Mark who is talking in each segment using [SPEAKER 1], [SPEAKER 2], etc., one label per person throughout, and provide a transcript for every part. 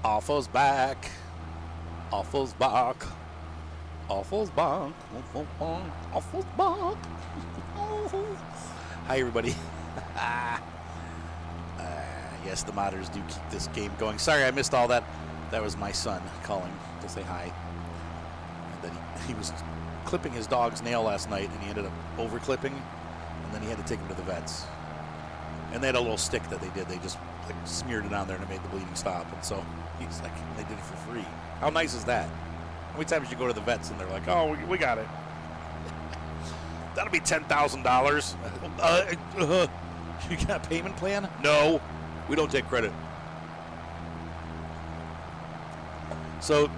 [SPEAKER 1] Awful's back. Awful's back. Awful's back. Awful's back. Hi, everybody. Yes, the modders do keep this game going. Sorry, I missed all that. That was my son calling to say hi. And then he was clipping his dog's nail last night, and he ended up over-clipping, and then he had to take him to the vets. And they had a little stick that they did. They just like smeared it on there, and it made the bleeding stop. And so he's like, they did it for free. How nice is that? How many times you go to the vets, and they're like, oh, we got it. That'll be $10,000. You got a payment plan? No. We don't take credit. So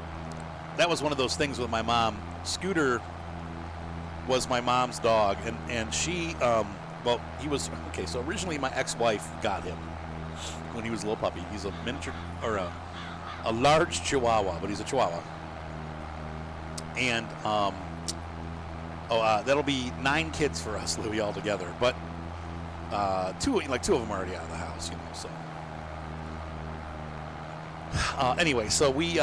[SPEAKER 1] that was one of those things with my mom. Scooter was my mom's dog, and she, well, he was, okay, so originally my ex-wife got him when he was a little puppy. He's a miniature, or a large Chihuahua, but he's a Chihuahua. And, that'll be 9 kids for us, Louie, all together. But two of them are already out of the house, you know, so. Anyway, so we,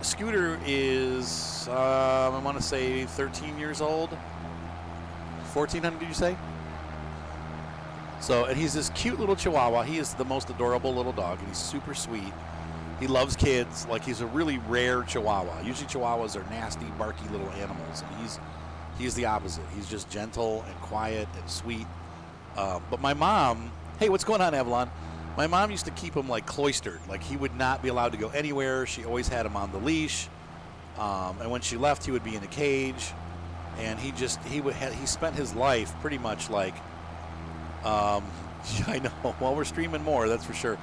[SPEAKER 1] Scooter is, I want to say 13 years old. 1400, did you say? So, and he's this cute little Chihuahua. He is the most adorable little dog, and he's super sweet. He loves kids. Like, he's a really rare Chihuahua. Usually Chihuahuas are nasty, barky little animals, and he's the opposite. He's just gentle and quiet and sweet. But my mom, hey, what's going on, Avalon? My mom used to keep him like cloistered. Like, he would not be allowed to go anywhere. She always had him on the leash. And when she left, he would be in a cage. And he spent his life pretty much like, I know. Well, we're streaming more, that's for sure.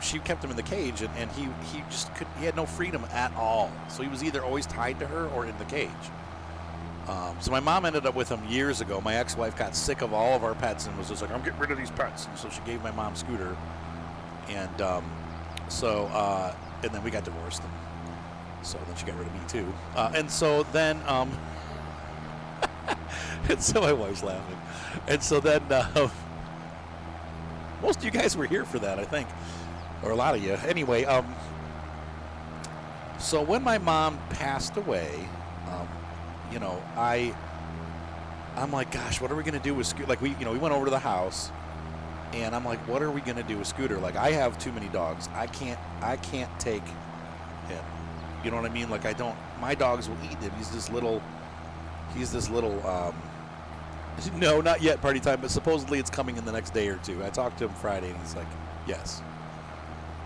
[SPEAKER 1] She kept him in the cage, and he had no freedom at all. So he was either always tied to her or in the cage. So my mom ended up with him years ago. My ex-wife got sick of all of our pets and was just like, I'm getting rid of these pets. And so she gave my mom Scooter. And and then we got divorced. And so then she got rid of me too. And so then, and so my wife's laughing. And so then, most of you guys were here for that, I think. Or a lot of you. Anyway, so when my mom passed away, I'm like, gosh, what are we going to do with Scooter? Like, we went over to the house, and I'm like, what are we going to do with Scooter? Like, I have too many dogs. I can't take him. You know what I mean? Like, my dogs will eat him. He's this little, no, not yet party time, but supposedly it's coming in the next day or two. I talked to him Friday, and he's like, yes.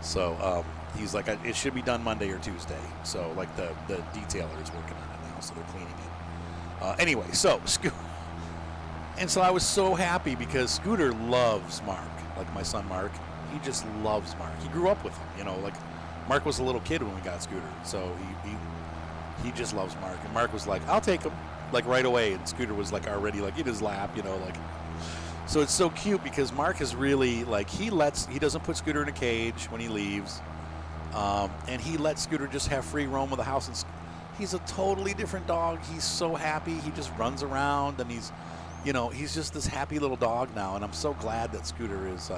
[SPEAKER 1] So, he's like, it should be done Monday or Tuesday. So, like, the detailer is working on it now, so they're cleaning it. Anyway, so and so I was so happy because Scooter loves Mark, like my son Mark. He just loves Mark. He grew up with him, like Mark was a little kid when we got Scooter, so he just loves Mark. And Mark was like, I'll take him, like right away. And Scooter was like already like in his lap, like. So it's so cute because Mark is really like he doesn't put Scooter in a cage when he leaves, and he lets Scooter just have free roam of the house. And he's a totally different dog. He's so happy. He just runs around, and he's just this happy little dog now. And I'm so glad that Scooter is,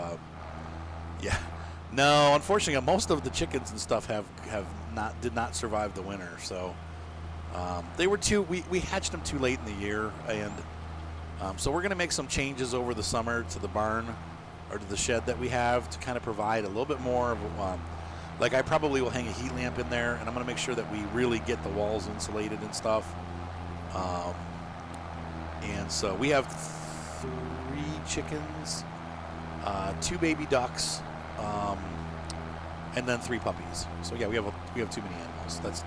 [SPEAKER 1] No, unfortunately, most of the chickens and stuff did not survive the winter. So they were we hatched them too late in the year, and so we're going to make some changes over the summer to the barn or to the shed that we have to kind of provide a little bit more of like I probably will hang a heat lamp in there, and I'm going to make sure that we really get the walls insulated and stuff. And so we have 3 chickens, 2 baby ducks, and then 3 puppies. So yeah, we have too many animals. That's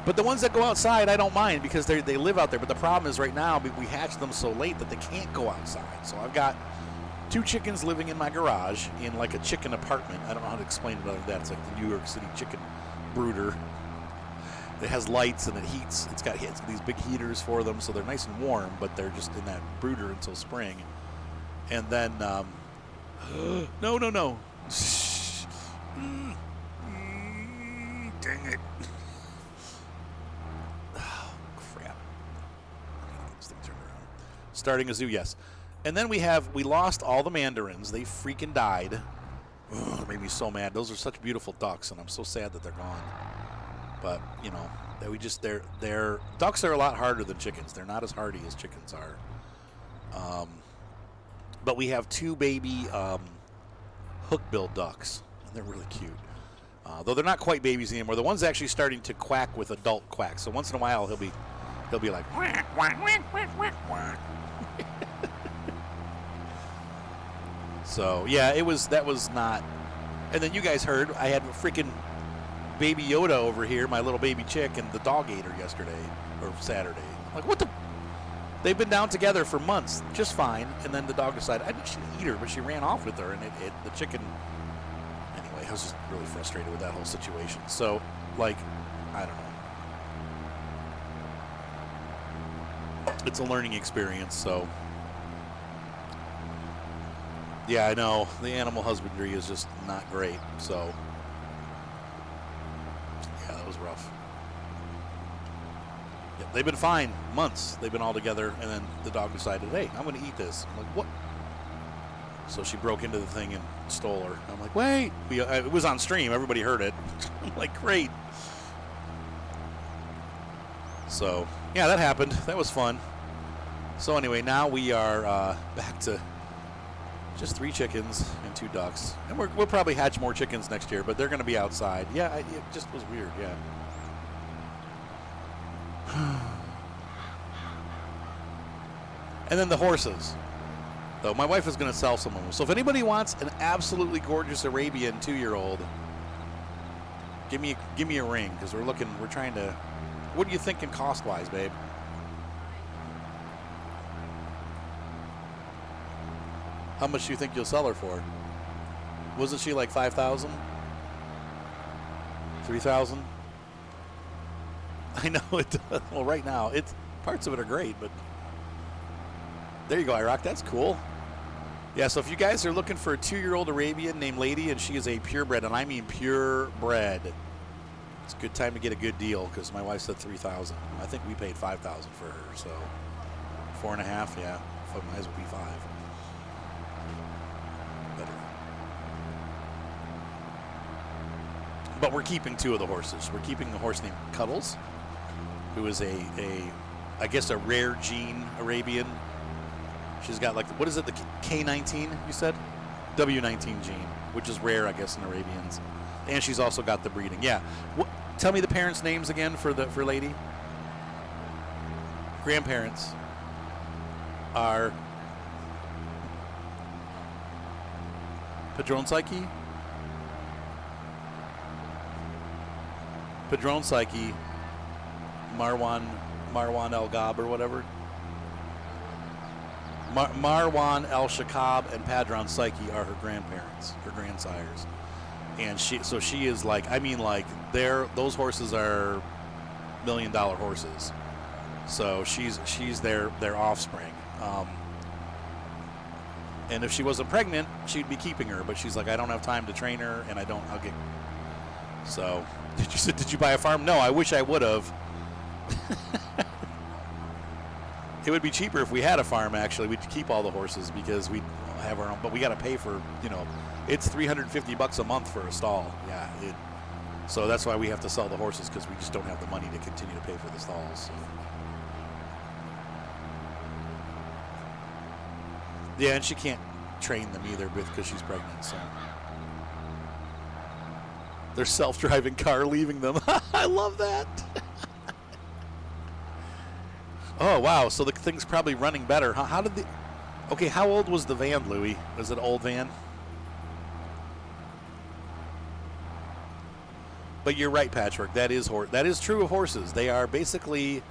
[SPEAKER 1] but the ones that go outside, I don't mind because they live out there. But the problem is right now we hatch them so late that they can't go outside. So I've got 2 chickens living in my garage in like a chicken apartment. I don't know how to explain it other than that. It's like the New York City chicken brooder. It has lights and it heats. It's got these big heaters for them, so they're nice and warm, but they're just in that brooder until spring. And then, no. Dang it. Oh, crap. I need to get this thing turned around. Starting a zoo, yes. And then we lost all the mandarins. They freaking died. Ugh, it made me so mad. Those are such beautiful ducks, and I'm so sad that they're gone. But, you know, they're ducks are a lot harder than chickens. They're not as hardy as chickens are. But we have 2 baby hook-billed ducks, and they're really cute. Though they're not quite babies anymore. The one's actually starting to quack with adult quacks. So once in a while he'll be like quack, quack, quack, quack, quack, quack. So yeah, that was not. And then you guys heard I had a freaking baby Yoda over here, my little baby chick, and the dog ate her yesterday or Saturday. Like, what the? They've been down together for months, just fine. And then the dog decided I should eat her, but she ran off with her, and the chicken. Anyway, I was just really frustrated with that whole situation. So, like, I don't know. It's a learning experience, so. Yeah, I know. The animal husbandry is just not great, so. Yeah, that was rough. Yep, they've been fine months. They've been all together, and then the dog decided, hey, I'm going to eat this. I'm like, what? So she broke into the thing and stole her. I'm like, wait. It was on stream. Everybody heard it. I'm like, great. So, yeah, that happened. That was fun. So anyway, now we are back to just 3 chickens and 2 ducks. And we'll probably hatch more chickens next year, but they're going to be outside. Yeah, it just was weird, yeah. And then the horses. Though my wife is going to sell some of them. So if anybody wants an absolutely gorgeous Arabian 2-year-old, give me a ring, because we're trying to. What are you thinking cost-wise, babe? How much do you think you'll sell her for? Wasn't she like 5,000? 3,000? I know it does. Well, right now, parts of it are great, but there you go, Irock. That's cool. Yeah, so if you guys are looking for a 2-year-old Arabian named Lady, and she is a purebred, and I mean purebred, it's a good time to get a good deal, because my wife said 3,000. I think we paid 5,000 for her, so 4.5, yeah. So it might as well be 5. But we're keeping 2 of the horses. We're keeping a horse named Cuddles, who is I guess a rare gene Arabian. She's got like, what is it, the K19, you said? W19 gene, which is rare, I guess, in Arabians. And she's also got the breeding. Yeah. Tell me the parents' names again for Lady. Grandparents are Padron Psyche, Marwan El Gab or whatever. Marwan El Shakab and Padron Psyche are her grandparents, her grandsires. And she is like, I mean, like, those horses are $1 million horses. So she's their offspring. And if she wasn't pregnant, she'd be keeping her. But she's like, I don't have time to train her, and I'll get. So, did you buy a farm? No, I wish I would have. It would be cheaper if we had a farm, actually. We'd keep all the horses because we'd have our own. But we got to pay for, it's $350 a month for a stall. Yeah. So that's why we have to sell the horses, because we just don't have the money to continue to pay for the stalls. So. Yeah, and she can't train them either because she's pregnant. So their self-driving car leaving them. I love that. Oh, wow. So the thing's probably running better. How did okay, how old was the van, Louie? Was it an old van? But you're right, Patchwork. That is true of horses. They are basically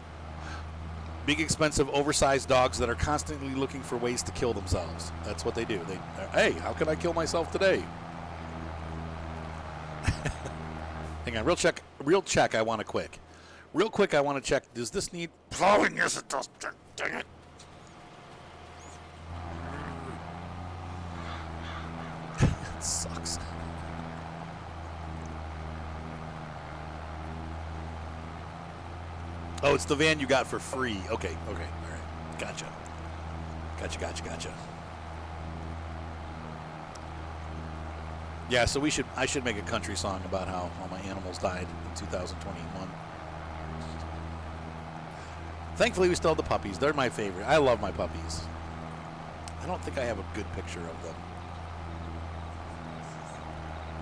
[SPEAKER 1] big, expensive, oversized dogs that are constantly looking for ways to kill themselves. That's what they do. Hey, how can I kill myself today? Hang on, real check. I want to quick. Real quick, I want to check. Does this need plowing? Yes, it does. Dang it. It sucks. Oh, it's the van you got for free. Okay, all right. Gotcha. Gotcha. Yeah, so I should make a country song about how all my animals died in 2021. Thankfully, we still have the puppies. They're my favorite. I love my puppies. I don't think I have a good picture of them.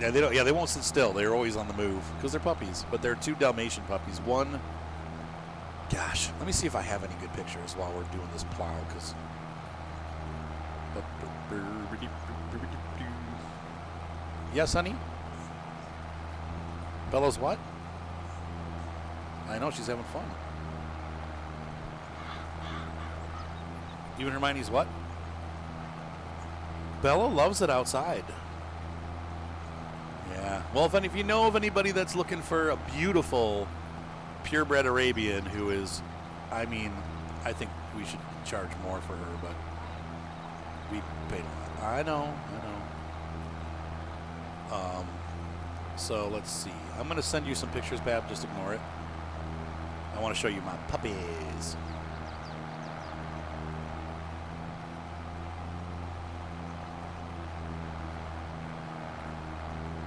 [SPEAKER 1] Yeah, they don't. Yeah, they won't sit still. They're always on the move because they're puppies. But they're 2 Dalmatian puppies. One. Gosh, let me see if I have any good pictures while we're doing this plow. Because. Yes, honey. Bella's what? I know she's having fun. Even Hermione's what? Bella loves it outside. Yeah. Well, if you know of anybody that's looking for a beautiful, purebred Arabian who is, I think we should charge more for her, but we paid a lot. I know. So let's see. I'm going to send you some pictures, Bab. Just ignore it. I want to show you my puppies.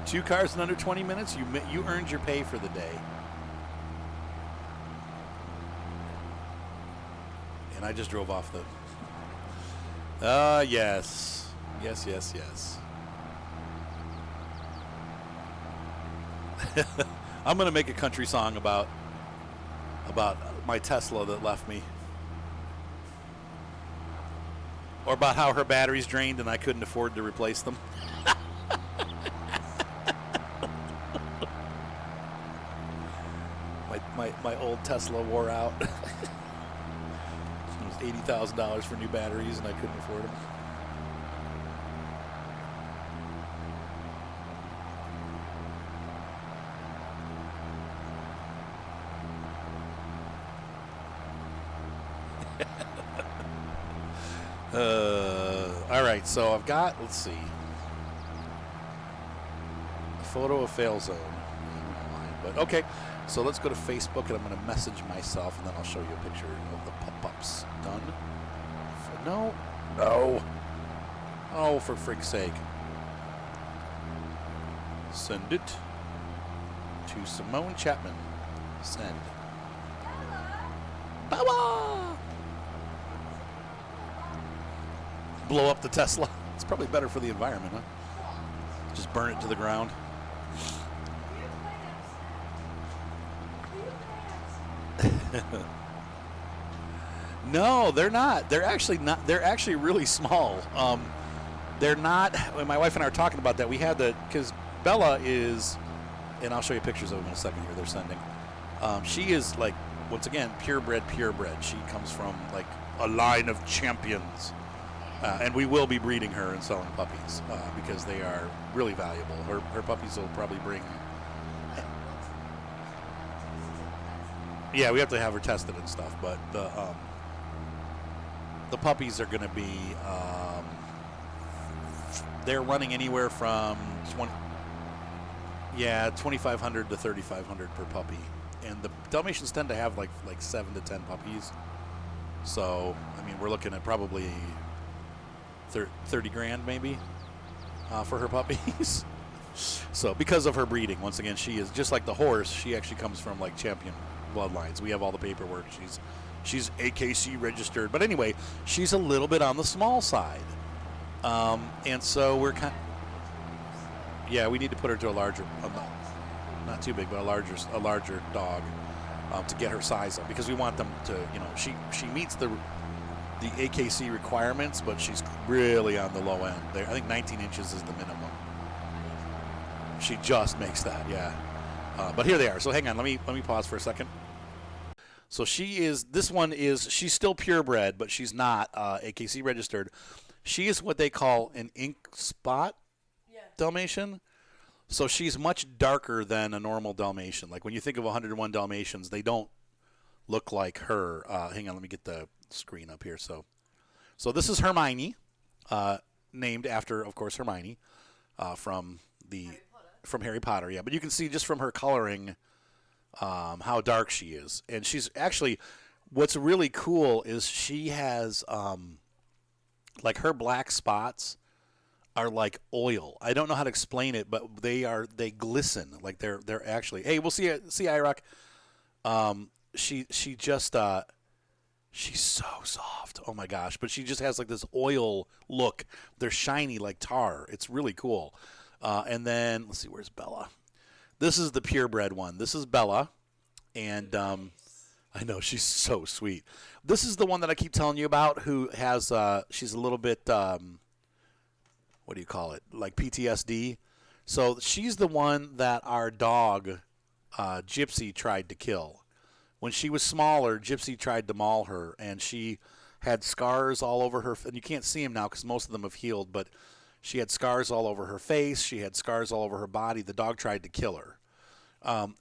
[SPEAKER 1] Two cars in under 20 minutes. You earned your pay for the day. And I just drove off the. Yes. I'm gonna make a country song about my Tesla that left me, or about how her batteries drained and I couldn't afford to replace them. My old Tesla wore out. It was $80,000 for new batteries, and I couldn't afford them. All right, so I've got, let's see, a photo of fail zone. But okay, so let's go to Facebook, and I'm going to message myself, and then I'll show you a picture of the pup-ups. Done? No. Oh, for frig's sake. Send it to Simone Chapman. Send. Bella! Blow up the Tesla. It's probably better for the environment, huh? Just burn it to the ground. No, they're not. They're actually not. They're actually really small. They're not. When my wife and I are talking about that, we had because Bella is, and I'll show you pictures of them in a second here. They're sending. She is like, once again, purebred. She comes from like a line of champions. And we will be breeding her and selling puppies because they are really valuable. Her puppies will probably bring. Yeah, we have to have her tested and stuff, but the puppies are going to be. They're running anywhere from $2,500 to $3,500 per puppy, and the Dalmatians tend to have like 7 to 10 puppies. So we're looking at probably 30 grand maybe for her puppies. So because of her breeding, once again, she is just like the horse. She actually comes from like champion bloodlines. We have all the paperwork. She's AKC registered, but anyway, she's a little bit on the small side, and so we're we need to put her to a larger, not too big, but a larger dog to get her size up, because we want them to, she meets the AKC requirements, but she's really on the low end. I think 19 inches is the minimum. She just makes that, yeah. But here they are. So hang on, let me pause for a second. So she's still purebred, but she's not AKC registered. She is what they call an ink spot Dalmatian. So she's much darker than a normal Dalmatian. Like when you think of 101 Dalmatians, they don't look like her. Hang on, let me get the screen up here. So this is Hermione, named after, of course, Hermione from Harry Potter. Yeah, but you can see just from her coloring how dark she is. And she's actually, what's really cool is she has like her black spots are like oil. I don't know how to explain it, but they glisten like they're actually. Hey, we'll see IROC. She just she's so soft. Oh my gosh, but she just has like this oil look. They're shiny like tar. It's really cool. And then let's see, where's Bella? This is the purebred one. This is Bella, and I know she's so sweet. This is the one that I keep telling you about. Who has she's a little bit what do you call it? Like PTSD. So she's the one that our dog Gypsy tried to kill. When she was smaller, Gypsy tried to maul her, and she had scars all over her. And you can't see them now because most of them have healed, but she had scars all over her face. She had scars all over her body. The dog tried to kill her.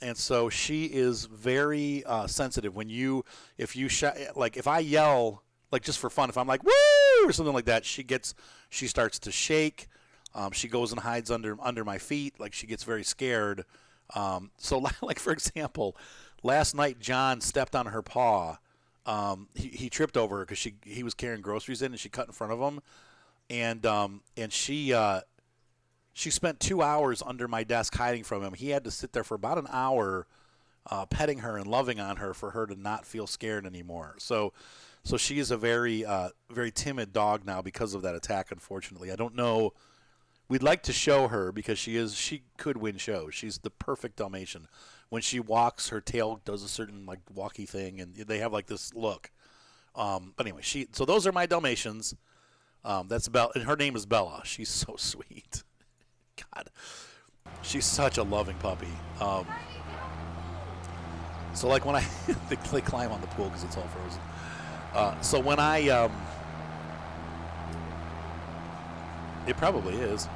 [SPEAKER 1] And so she is very sensitive. If I yell, like just for fun, if I'm like, woo, or something like that, she starts to shake. She goes and hides under my feet. Like she gets very scared. So like for example, last night John stepped on her paw. He tripped over her because he was carrying groceries in and she cut in front of him. And she spent 2 hours under my desk hiding from him. He had to sit there for about an hour petting her and loving on her for her to not feel scared anymore. So she is a very, very timid dog now because of that attack, unfortunately. I don't know. We'd like to show her because she could win shows. She's the perfect Dalmatian. When she walks, her tail does a certain like walky thing, and they have like this look. But anyway, so those are my Dalmatians. That's Bella, and her name is Bella. She's so sweet. God, she's such a loving puppy. So like when they climb on the pool because it's all frozen. So when it probably is.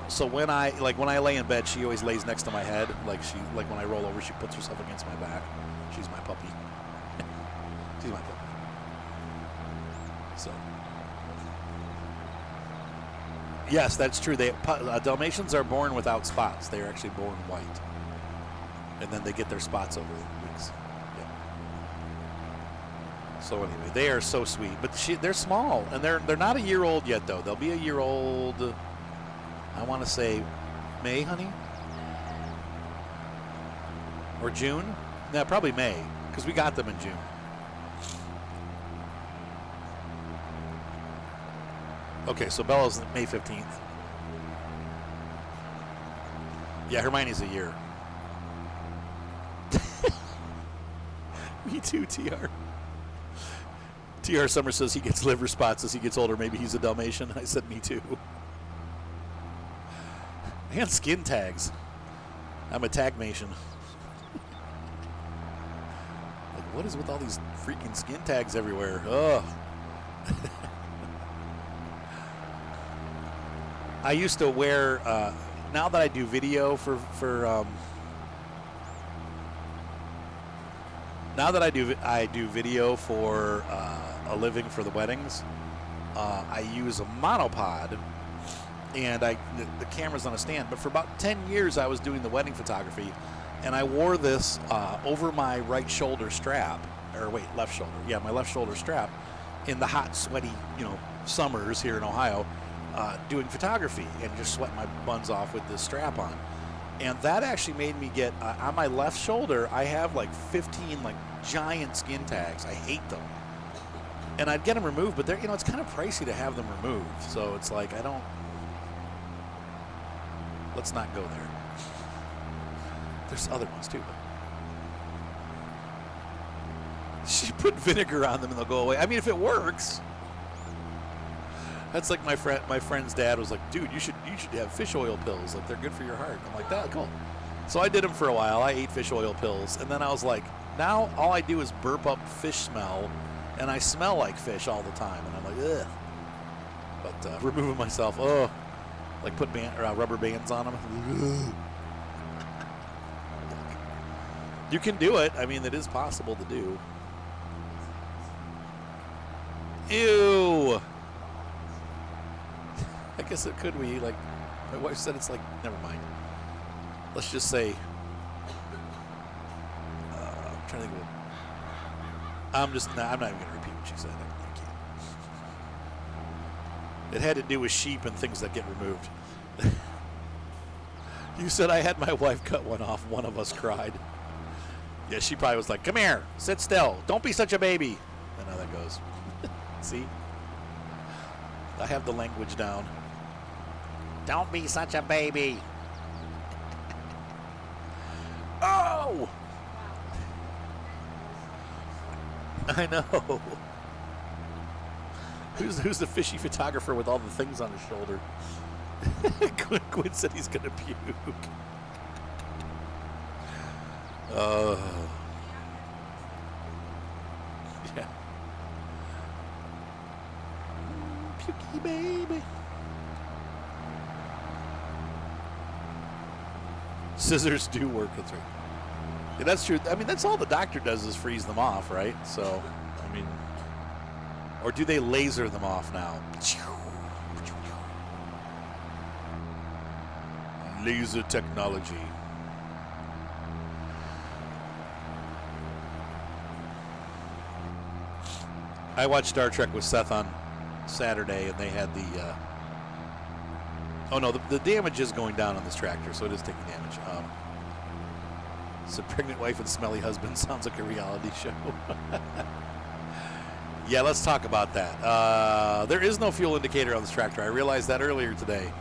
[SPEAKER 1] So when I lay in bed, she always lays next to my head. Like when I roll over, she puts herself against my back. She's my puppy. She's my puppy. So. Yes, that's true. Dalmatians are born without spots. They are actually born white, and then they get their spots over the weeks. Yeah. So anyway, they are so sweet, but they're small, and they're not a year old yet though. They'll be a year old. I want to say May, honey, or June. No, probably May, because we got them in June. Okay, so Bella's May 15th. Yeah, Hermione's a year. Me too, TR. TR Summer says he gets liver spots as he gets older. Maybe he's a Dalmatian. I said me too. And skin tags. I'm a tagmation. Like, what is with all these freaking skin tags everywhere? Ugh. I used to wear, now that I do video now that I do video for a living for the weddings, I use a monopod, and the camera's on a stand. But for about 10 years, I was doing the wedding photography, and I wore this over my right shoulder strap, left shoulder. Yeah, my left shoulder strap, in the hot, sweaty, summers here in Ohio. Doing photography and just sweating my buns off with this strap on. And that actually made me get, on my left shoulder, I have like 15 like giant skin tags. I hate them. And I'd get them removed, but it's kind of pricey to have them removed. So it's like, let's not go there. There's other ones too. She put vinegar on them and they'll go away. I mean, if it works. That's like my friend's dad was like, dude, you should have fish oil pills. Like, they're good for your heart. I'm like, that cool. So I did them for a while. I ate fish oil pills, and then I was like, now all I do is burp up fish smell, and I smell like fish all the time. And I'm like, ugh. But removing myself, like put rubber bands on them. You can do it. I mean, it is possible to do. Ew. I guess it could be, like, my wife said it's like, never mind. Let's just say, I'm trying to think of it. I'm not even going to repeat what she said. I can't. It had to do with sheep and things that get removed. You said I had my wife cut one off. One of us cried. Yeah, she probably was like, come here, sit still. Don't be such a baby. I know how that goes. See? I have the language down. Don't be such a baby. Oh! I know. Who's the fishy photographer with all the things on his shoulder? Quinn said he's going to puke. Yeah. Pukey baby. Scissors do work, that's right. Yeah, that's true. I mean, that's all the doctor does is freeze them off, right? So, I mean, or do they laser them off now? Laser technology. I watched Star Trek with Seth on Saturday, and they had the oh no, the damage is going down on this tractor, so it is taking damage. So pregnant wife and smelly husband sounds like a reality show. Yeah, let's talk about that. There is no fuel indicator on this tractor. I realized that earlier today.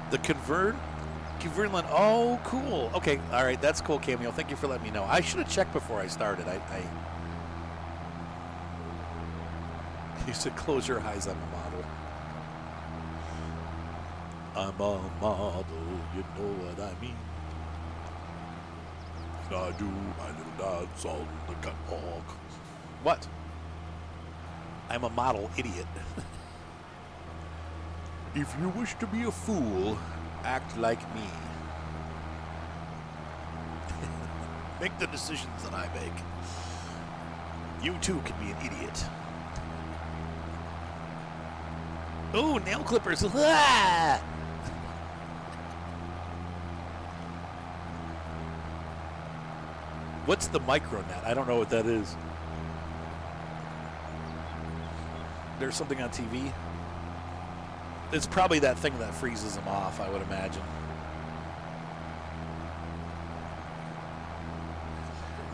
[SPEAKER 1] The convertland. Oh, cool. Okay, all right, that's cool, Cameo. Thank you for letting me know. I should have checked before I started. You said close your eyes. I'm a model. I'm a model. You know what I mean. I do my little dance on the catwalk. What? I'm a model idiot. If you wish to be a fool, act like me. Make the decisions that I make. You too can be an idiot. Oh, nail clippers. Ah! What's the micronet? I don't know what that is. There's something on TV. It's probably that thing that freezes them off, I would imagine.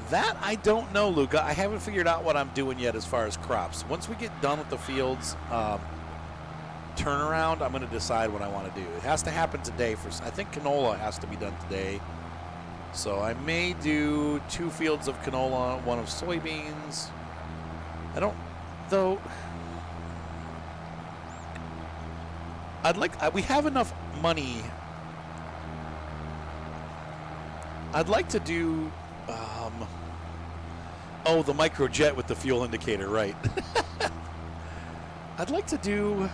[SPEAKER 1] That I don't know, Luca. I haven't figured out what I'm doing yet as far as crops. Once we get done with the fields turnaround, I'm going to decide what I want to do. It has to happen today. I think canola has to be done today. So I may do 2 fields of canola, 1 of soybeans. I don't, though. We have enough money. I'd like to do, oh, the microjet with the fuel indicator, right. I'd like to do,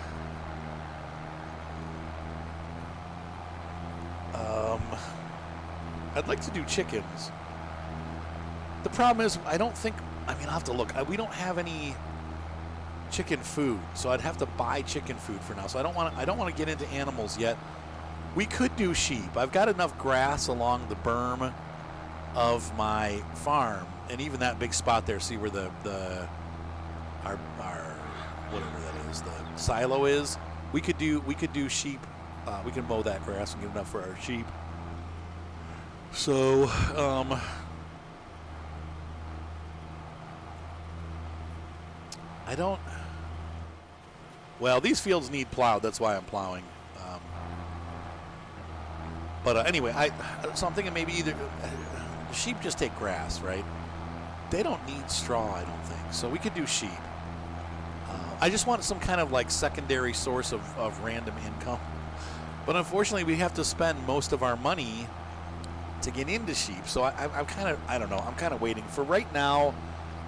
[SPEAKER 1] chickens. The problem is, I'll have to look. We don't have any chicken food, so I'd have to buy chicken food for now. So I don't want to get into animals yet. We could do sheep. I've got enough grass along the berm of my farm, and even that big spot there. See where our whatever that is, the silo is. We could do sheep. We can mow that grass and get enough for our sheep. So, well, these fields need plowed. That's why I'm plowing. But anyway, so I'm thinking maybe either sheep just take grass, right? They don't need straw, I don't think. So we could do sheep. I just want some kind of like secondary source of random income. But unfortunately, we have to spend most of our money to get into sheep. So I'm kind of, I don't know, I'm kind of waiting. For right now,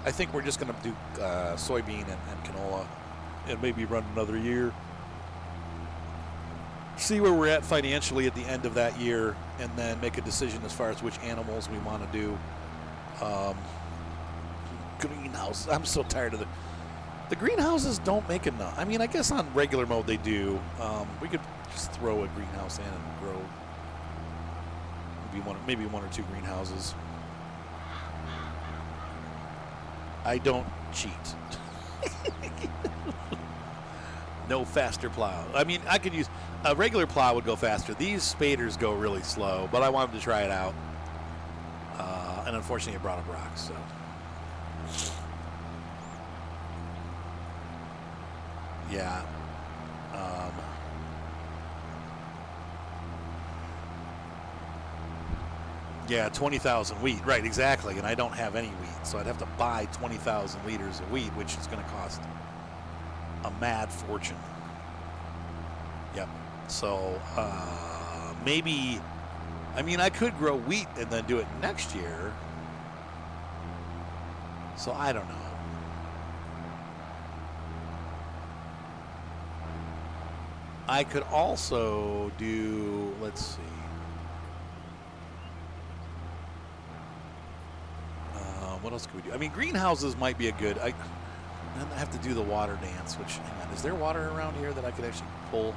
[SPEAKER 1] I think we're just going to do soybean and canola and maybe run another year. See where we're at financially at the end of that year, and then make a decision as far as which animals we want to do. Greenhouse. I'm so tired of the greenhouses don't make enough. I mean, I guess on regular mode they do. We could just throw a greenhouse in and grow maybe one or 2 greenhouses. I don't cheat. No faster plow. I mean, I could use a regular plow would go faster. These spaders go really slow, but I wanted to try it out. And unfortunately, it brought up rocks. So, yeah. Yeah, 20,000 wheat. Right, exactly. And I don't have any wheat, so I'd have to buy 20,000 liters of wheat, which is going to cost a mad fortune. Yep. So maybe, I mean, I could grow wheat and then do it next year. So I don't know. I could also do, let's see. What else could we do? I mean, greenhouses might be a good. I have to do the water dance, which, hang on, is there water around here that I could actually pull?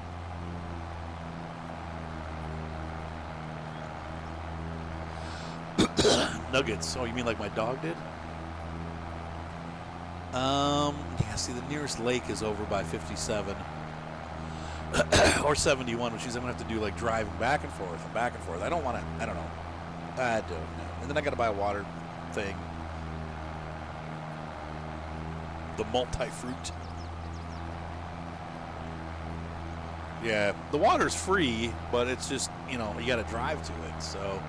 [SPEAKER 1] Nuggets. Oh, you mean like my dog did? Yeah, see, the nearest lake is over by 57 or 71, which means I'm going to have to do like driving back and forth and back and forth. I don't want to, I don't know. I don't know. And then I got to buy a water thing. The multi-fruit. Yeah, the water's free, but it's just, you know, you got to drive to it, so.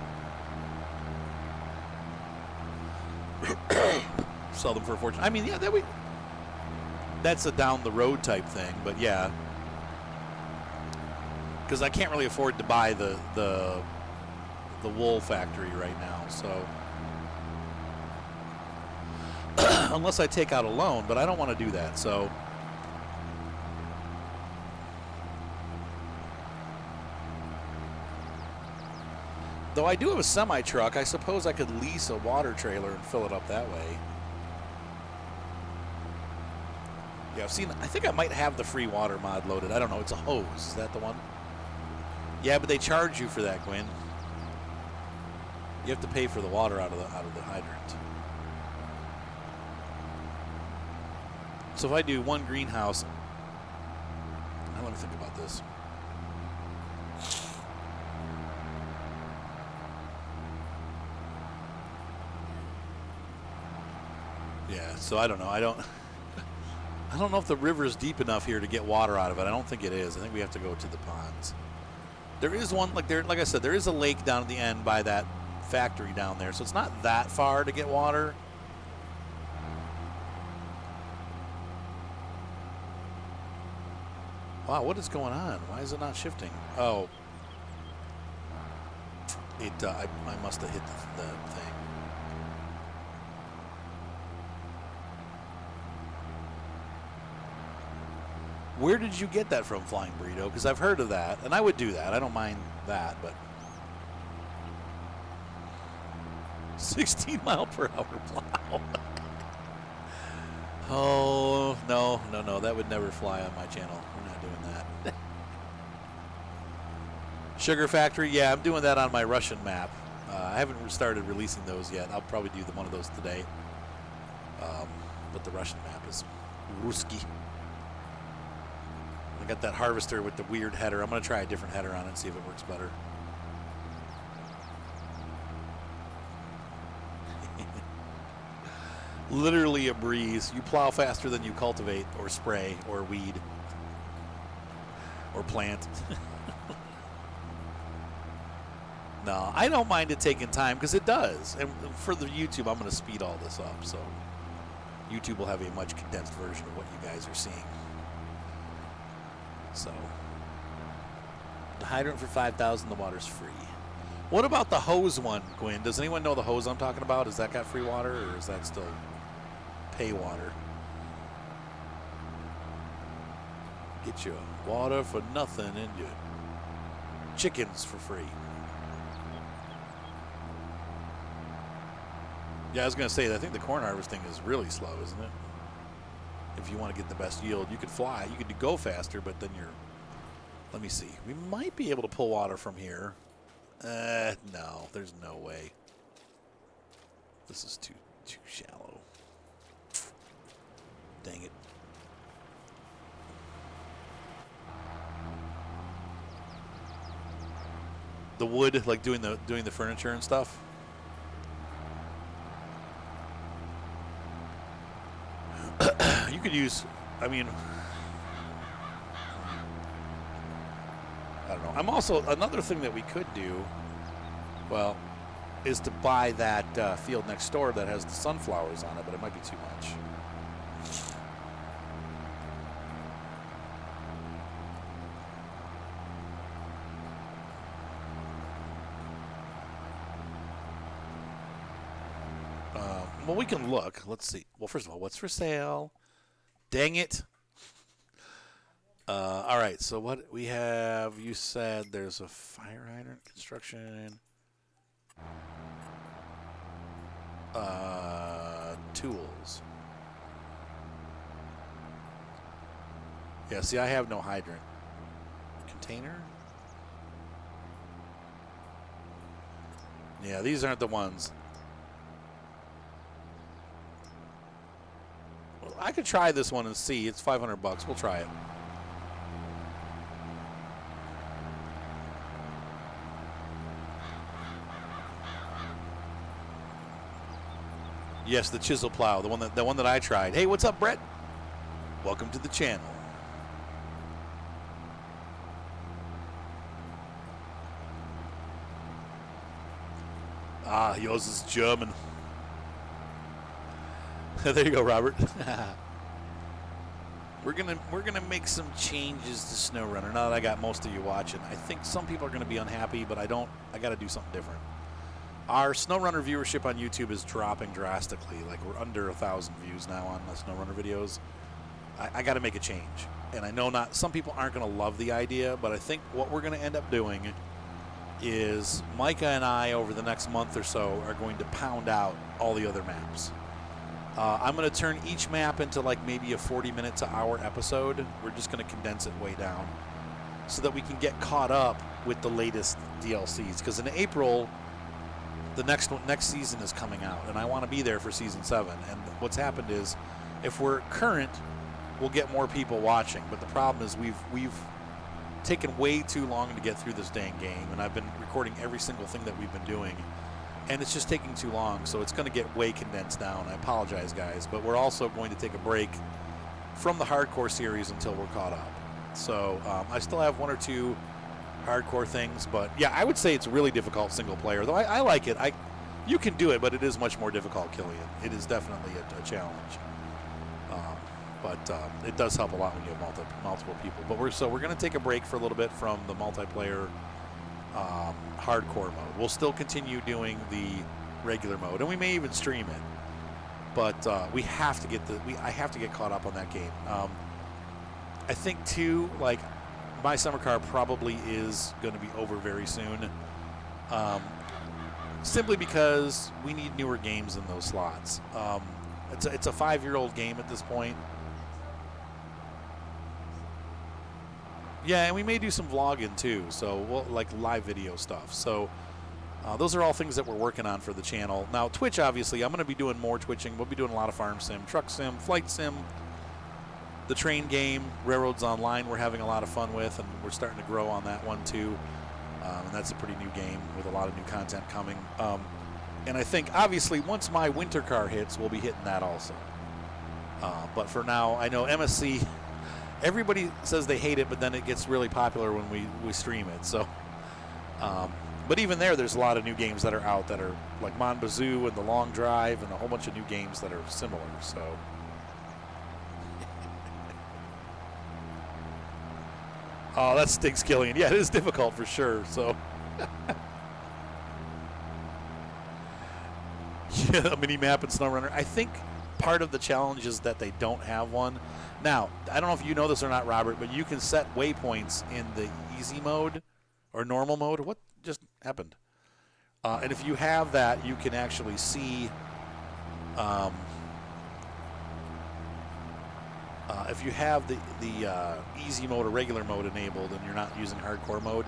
[SPEAKER 1] Sell them for a fortune. I mean, yeah, that's a down the road type thing, but yeah. Because I can't really afford to buy the wool factory right now, so. Unless I take out a loan, but I don't want to do that, so. Though I do have a semi-truck, I suppose I could lease a water trailer and fill it up that way. Yeah, I've seen, I think I might have the free water mod loaded. I don't know, it's a hose. Is that the one? Yeah, but they charge you for that, Gwen. You have to pay for the water out of the hydrant. So if I do one greenhouse, now let me think about this. Yeah, so I don't know. I don't know if the river's deep enough here to get water out of it. I don't think it is. I think we have to go to the ponds. There is one, like I said, there is a lake down at the end by that factory down there, so it's not that far to get water. Wow, what is going on? Why is it not shifting? Oh, I must have hit the thing. Where did you get that from, Flying Burrito? Because I've heard of that, and I would do that. I don't mind that, but 16 mile per hour plow. Oh, no. That would never fly on my channel. We're not doing that. Sugar Factory, yeah, I'm doing that on my Russian map. I haven't started releasing those yet. I'll probably do one of those today. But the Russian map is Ruski. I got that harvester with the weird header. I'm going to try a different header on it and see if it works better. Literally a breeze. You plow faster than you cultivate or spray or weed or plant. No, I don't mind it taking time because it does. And for the YouTube, I'm going to speed all this up. So YouTube will have a much condensed version of what you guys are seeing. So the hydrant for 5,000, the water's free. What about the hose one, Gwen? Does anyone know the hose I'm talking about? Has that got free water or is that still pay water? Get you water for nothing and your chickens for free. Yeah, I was going to say, I think the corn harvesting is really slow, isn't it? If you want to get the best yield, you could fly. You could go faster, but then you're... Let me see. We might be able to pull water from here. No, there's no way. This is too shallow. Dang it. The wood, like doing the furniture and stuff. You could use, I mean, I don't know. I'm also, another thing that we could do, well, is to buy that field next door that has the sunflowers on it, but it might be too much. Well, we can look. Let's see. Well, first of all, what's for sale? Dang it. All right, so what we have, you said there's a fire hydrant construction. Tools. Yeah, see, I have no hydrant. Container? Yeah, these aren't the ones. Well, I could try this one and see. It's $500. We'll try it. Yes, the chisel plow, the one that I tried. Hey, what's up, Brett? Welcome to the channel. Ah, yours is German. There you go, Robert. We're gonna make some changes to SnowRunner now that I got most of you watching. I think some people are gonna be unhappy, but I got to do something different. Our SnowRunner viewership on YouTube is dropping drastically. Like, we're under 1,000 views now on the SnowRunner videos. I got to make a change. And I know some people aren't going to love the idea, but I think what we're going to end up doing is Micah and I, over the next month or so, are going to pound out all the other maps. I'm going to turn each map into like maybe a 40-minute to hour episode. We're just going to condense it way down so that we can get caught up with the latest DLCs. Because in April, the next season is coming out, and I want to be there for season 7. And what's happened is, if we're current, we'll get more people watching. But the problem is we've taken way too long to get through this dang game, and I've been recording every single thing that we've been doing, and it's just taking too long. So it's going to get way condensed down. I apologize, guys, but we're also going to take a break from the hardcore series until we're caught up. So I still have one or two hardcore things, but yeah, I would say it's a really difficult single player, though I like it. You can do it, but it is much more difficult killing it. It is definitely a challenge, but it does help a lot when you have multiple people. But we're going to take a break for a little bit from the multiplayer hardcore mode. We'll still continue doing the regular mode, and we may even stream it, but we have to get I have to get caught up on that game. I think too, like, my summer car probably is going to be over very soon, simply because we need newer games in those slots. It's a 5-year-old game at this point. Yeah, and we may do some vlogging too, so we'll, like, live video stuff. So those are all things that we're working on for the channel. Now, Twitch, obviously, I'm going to be doing more twitching. We'll be doing a lot of farm sim, truck sim, flight sim. The train game, Railroads Online, we're having a lot of fun with, and we're starting to grow on that one too. And that's a pretty new game with a lot of new content coming. And I think, obviously, once my winter car hits, we'll be hitting that also. But for now, I know MSC, everybody says they hate it, but then it gets really popular when we stream it. So, but even there's a lot of new games that are out that are like Mon Bazoo and The Long Drive and a whole bunch of new games that are similar. So. Oh, that stinks, Killian. Yeah, it is difficult for sure. So, yeah, a mini map in SnowRunner. I think part of the challenge is that they don't have one. Now, I don't know if you know this or not, Robert, but you can set waypoints in the easy mode or normal mode. What just happened? And if you have that, you can actually see. If you have the easy mode or regular mode enabled and you're not using hardcore mode,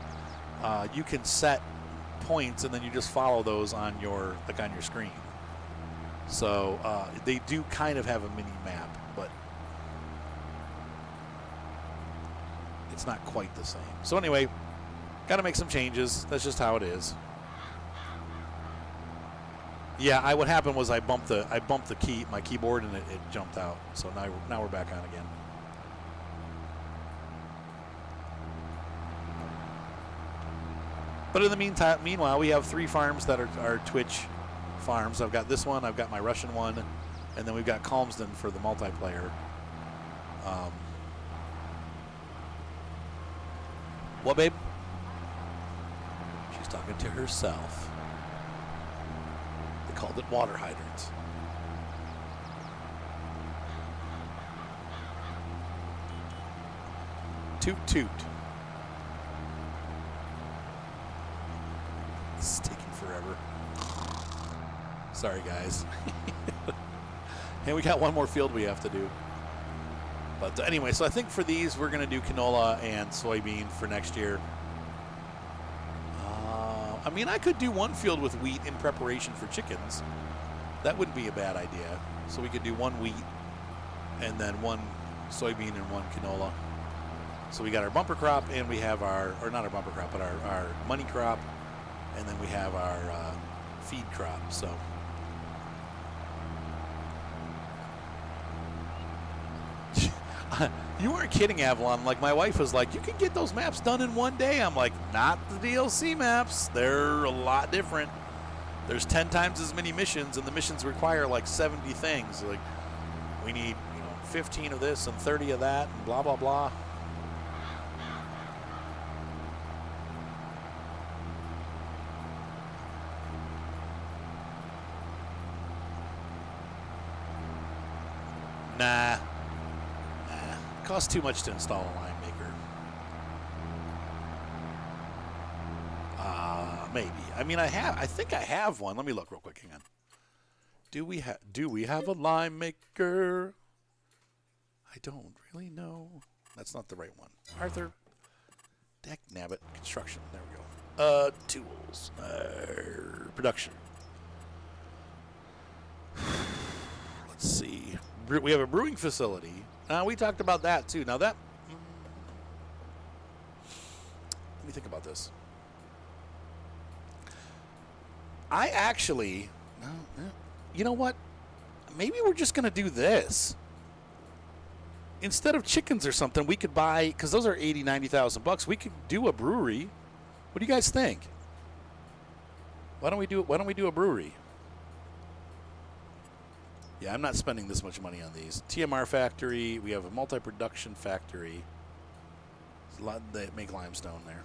[SPEAKER 1] you can set points and then you just follow those on your screen. So they do kind of have a mini map, but it's not quite the same. So anyway, got to make some changes. That's just how it is. Yeah, what happened was I bumped my keyboard, and it jumped out. So now we're back on again. But in the meanwhile, we have 3 farms that are Twitch farms. I've got this one, I've got my Russian one, and then we've got Calmsden for the multiplayer. What, babe? She's talking to herself. They called it water hydrants. Toot toot. This is taking forever. Sorry, guys. And we got one more field we have to do. But anyway, so I think for these, we're going to do canola and soybean for next year. I mean, I could do one field with wheat in preparation for chickens. That wouldn't be a bad idea. So we could do one wheat and then one soybean and one canola. So we got our bumper crop, and we have or not our bumper crop, but our money crop, and then we have our feed crop. So you weren't kidding, Avalon. Like, my wife was like, you can get those maps done in one day. I'm like, not the DLC maps. They're a lot different. There's 10 times as many missions, and the missions require like 70 things. Like, we need 15 of this and 30 of that, and blah blah blah. Nah. It costs too much to install a line maker. Maybe. I mean, I think I have one. Let me look real quick. Hang on. Do we have a line maker? I don't really know. That's not the right one. Arthur. Deck Nabbit Construction. There we go. Tools. Production. Let's see. We have a brewing facility. We talked about that too. Now that, let me think about this. I actually, you know what? Maybe we're just going to do this. Instead of chickens or something, we could buy, because those are $80,000-$90,000. We could do a brewery. What do you guys think? Why don't we do a brewery? Yeah, I'm not spending this much money on these. TMR factory. We have a multi-production factory. There's a lot that make limestone there.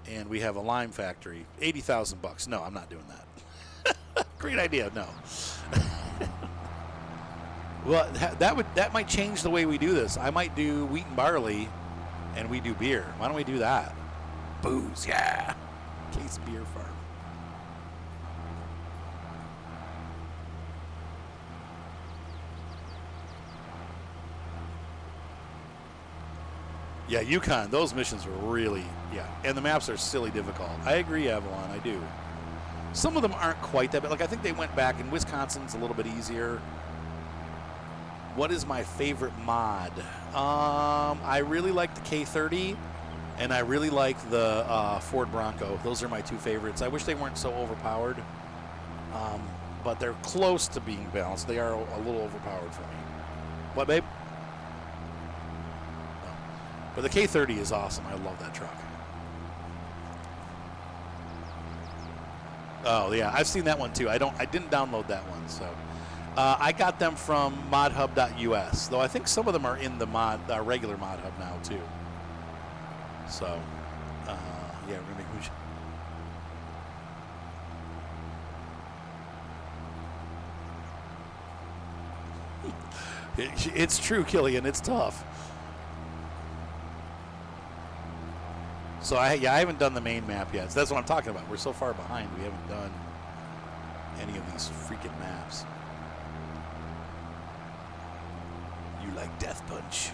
[SPEAKER 1] And we have a lime factory. $80,000. No, I'm not doing that. Great idea. No. Well, that might change the way we do this. I might do wheat and barley, and we do beer. Why don't we do that? Booze, yeah. Case Beer Farm. Yeah, Yukon, those missions were really, and the maps are silly difficult. I agree, Avalon, I do. Some of them aren't quite that bad. Like, I think they went back, and Wisconsin's a little bit easier. What is my favorite mod? I really like the K30, and I really like the Ford Bronco. Those are my 2 favorites. I wish they weren't so overpowered, but they're close to being balanced. They are a little overpowered for me. What, babe? But the K30 is awesome. I love that truck. Oh yeah, I've seen that one too. I didn't download that one, so I got them from modhub.us. Though I think some of them are in the regular mod hub now too. So yeah, we're gonna make it's true, Killian. It's tough. So I haven't done the main map yet. So that's what I'm talking about. We're so far behind. We haven't done any of these freaking maps. You like Death Punch.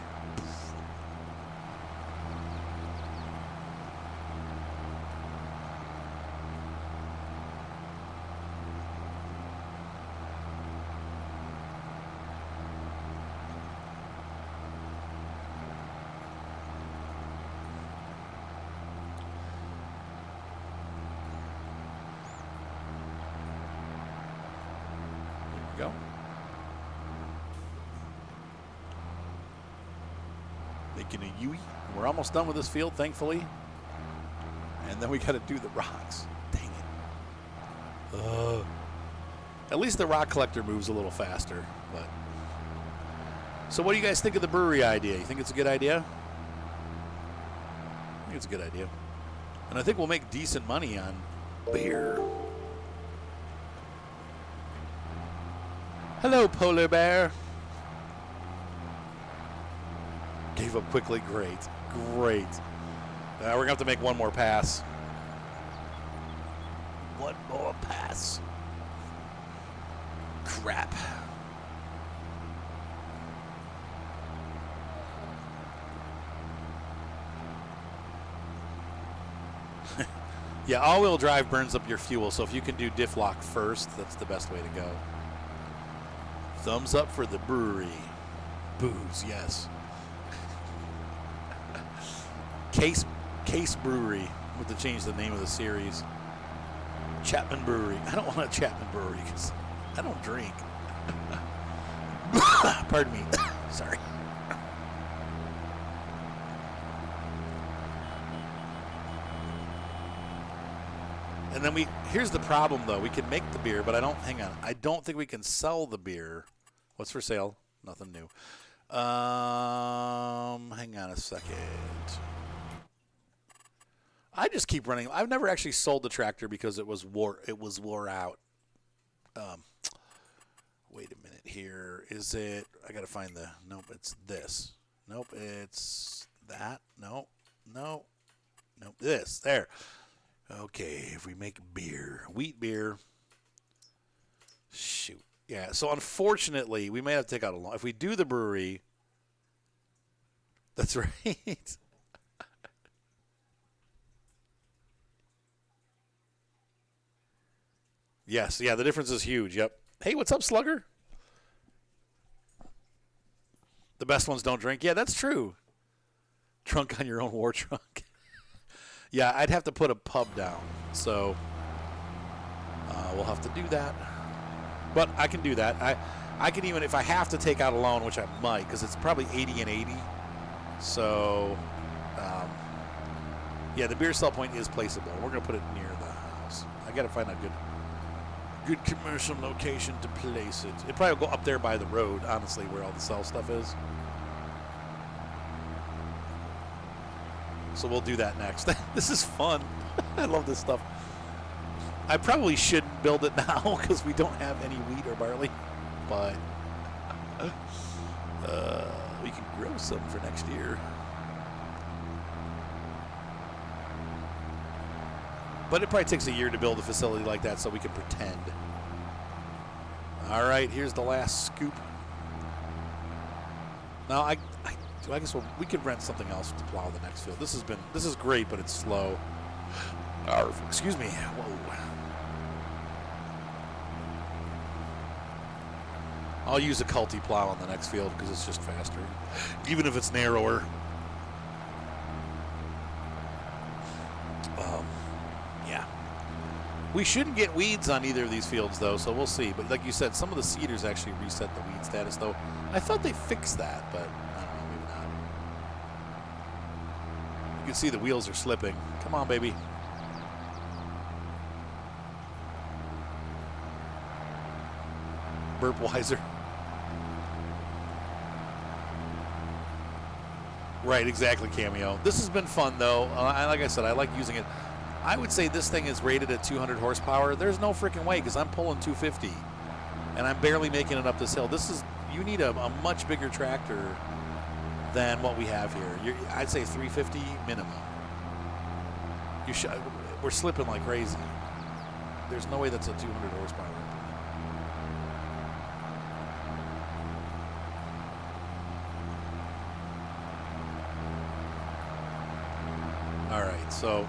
[SPEAKER 1] drinking a Yui. We're almost done with this field, thankfully. And then we got to do the rocks. Dang it. At least the rock collector moves a little faster. But so what do you guys think of the brewery idea? You think it's a good idea? I think it's a good idea. And I think we'll make decent money on beer. Hello, polar bear. Gave up quickly. Great. Great. We're going to have to make one more pass. One more pass. Crap. Yeah, all-wheel drive burns up your fuel, so if you can do diff lock first, that's the best way to go. Thumbs up for the brewery. Booze, yes. Case Brewery. We'll have to change the name of the series. Chapman Brewery. I don't want a Chapman Brewery because I don't drink. Pardon me. Sorry. And then here's the problem though. We can make the beer, but hang on. I don't think we can sell the beer. What's for sale? Nothing new. Hang on a second. I just keep running. I've never actually sold the tractor because it was wore out. Wait a minute here. Is it? I gotta find the. Nope, it's this. Nope, it's that. Nope. This. There. Okay, if we make beer, wheat beer. Shoot. Yeah. So unfortunately, we may have to take out a loan. If we do the brewery. That's right. Yes, yeah, the difference is huge. Yep. Hey, what's up, Slugger? The best ones don't drink. Yeah, that's true. Drunk on your own war trunk. Yeah, I'd have to put a pub down, so we'll have to do that. But I can do that. I can even, if I have to take out a loan, which I might, because it's probably 80 and 80. So, yeah, the beer sell point is placeable. We're going to put it near the house. I got to find a good commercial location to place it. It'd probably go up there by the road, honestly, where all the sell stuff is. So we'll do that next. This is fun. I love this stuff. I probably shouldn't build it now because we don't have any wheat or barley, but we can grow some for next year. But it probably takes a year to build a facility like that so we can pretend. All right, here's the last scoop. Now, I guess we could rent something else to plow the next field. This is great, but it's slow. Excuse me. Whoa. I'll use a culti plow on the next field because it's just faster, even if it's narrower. Yeah. We shouldn't get weeds on either of these fields, though, so we'll see. But like you said, some of the seeders actually reset the weed status, though. I thought they fixed that, but I don't know, maybe not. You can see the wheels are slipping. Come on, baby. Burpweiser. Right, exactly, Cameo. This has been fun, though. Like I said, I like using it. I would say this thing is rated at 200 horsepower. There's no freaking way because I'm pulling 250, and I'm barely making it up this hill. You need a much bigger tractor than what we have here. I'd say 350 minimum. We're slipping like crazy. There's no way that's a 200 horsepower. All right, so